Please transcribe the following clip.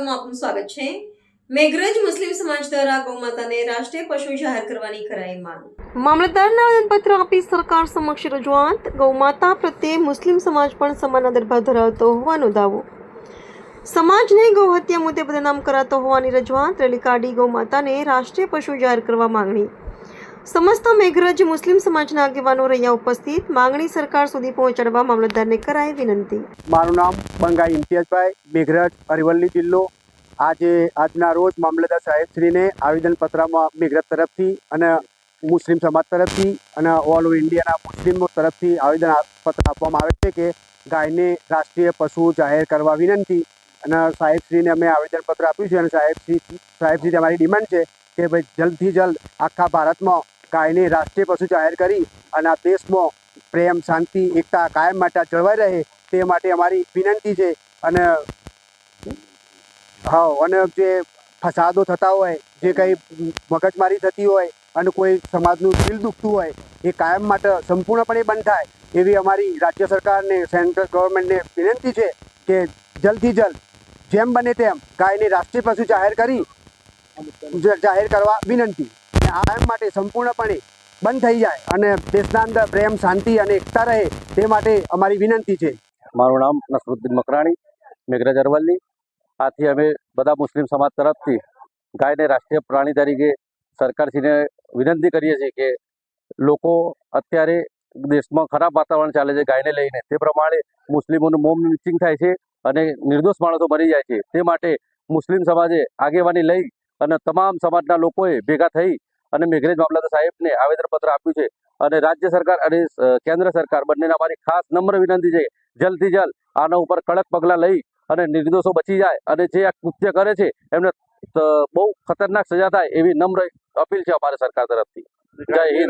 સમાચારોમાં આપનું સ્વાગત છે। મેઘરજ મુસ્લિમ સમાજ દ્વારા ગૌમાતાને રાષ્ટ્રીય પશુ જાહેર કરવાની કરાઈ માંગ। મામલતદારને આવેદનપત્ર આપી સરકાર સમક્ષ રજૂઆત। ગૌમાતા પ્રત્યે મુસ્લિમ સમાજ પણ સમાન આદરભાવ ધરાવતો હોવાનો દાવો। સમાજને ગૌહત્યા મુદ્દે બદનામ કરાતો હોવાની રજૂઆત। રેલી કાઢી ગૌમાતાને રાષ્ટ્રીય પશુ જાહેર કરવા માંગણી। સમસ્ત મેઘરજ મુસ્લિમ સમાજના આગેવાનો રહ્યા ઉપસ્થિત। માંગણી સરકાર સુધી પહોંચાડવા મામલતદારને કરાઈ વિનંતી। મારું નામ બંગાઈ ઇમ્તિયાઝભાઈ, મેઘરજ અરવલ્લી જિલ્લો। આજના રોજ મામલતદાર સાહેબશ્રીને આવેદનપત્રમાં મેઘરજ તરફથી અને મુસ્લિમ સમાજ તરફથી અને ઓલ ઓવર ઇન્ડિયાના મુસ્લિમો તરફથી આવેદનપત્ર આપવામાં આવે છે કે ગાયને રાષ્ટ્રીય પશુ જાહેર કરવા વિનંતી। અને સાહેબશ્રીને અમે આવેદનપત્ર આપ્યું છે અને સાહેબશ્રી અમારી ડિમાન્ડ છે કે ભાઈ જલ્દથી જલ્દ આખા ભારતમાં ગાયને રાષ્ટ્રીય પશુ જાહેર કરી અને આ દેશમાં પ્રેમ, શાંતિ, એકતા કાયમ માટે જળવાઈ રહે તે માટે અમારી વિનંતી છે। અને જે ફસાદો થતા હોય, જે કંઈ મગજમારી થતી હોય અને કોઈ સમાજનું દિલ દુખતું હોય એ કાયમ માટે સંપૂર્ણપણે બંધ થાય એવી અમારી રાજ્ય સરકારને, સેન્ટ્રલ ગવર્મેન્ટને વિનંતી છે કે જલ્દથી જલ્દ જેમ બને તેમ ગાયને રાષ્ટ્રીય પશુ જાહેર કરવા વિનંતી। કાયમ માટે સંપૂર્ણપણે બંધ થઈ જાય અને દેશના અંદર પ્રેમ, શાંતિ અને એકતા રહે તે માટે અમારી વિનંતી છે। મારું નામ નસરુદ્દીન મકરાણી, મેઘરજ અરવલ્લી। આથી અમે બધા મુસ્લિમ સમાજ તરફથી ગાયને રાષ્ટ્રીય પ્રાણી તરીકે સરકારશ્રીને વિનંતી કરીએ છીએ કે લોકો અત્યારે દેશમાં ખરાબ વાતાવરણ ચાલે છે ગાયને લઈને, તે પ્રમાણે મુસ્લિમોનું મોમ મિસિંગ થાય છે અને નિર્દોષ માણસો મરી જાય છે। તે માટે મુસ્લિમ સમાજે આગેવાની લઈ અને તમામ સમાજના લોકોએ ભેગા થઈ અને મેઘરજ મામલતદાર સાહેબને આવેદનપત્ર આપ્યું છે। અને રાજ્ય સરકાર અને કેન્દ્ર સરકાર બંનેને અમારી ખાસ નમ્ર વિનંતી છે જલ્દથી જલ્દ આના ઉપર કડક પગલાં લઈ અને નિર્દોષો બચી જાય અને જે આ કૃત્ય કરે છે એમને બહુ ખતરનાક સજા થાય એવી નમ્ર અપીલ છે અમારી સરકાર તરફથી। જય હિન્દ।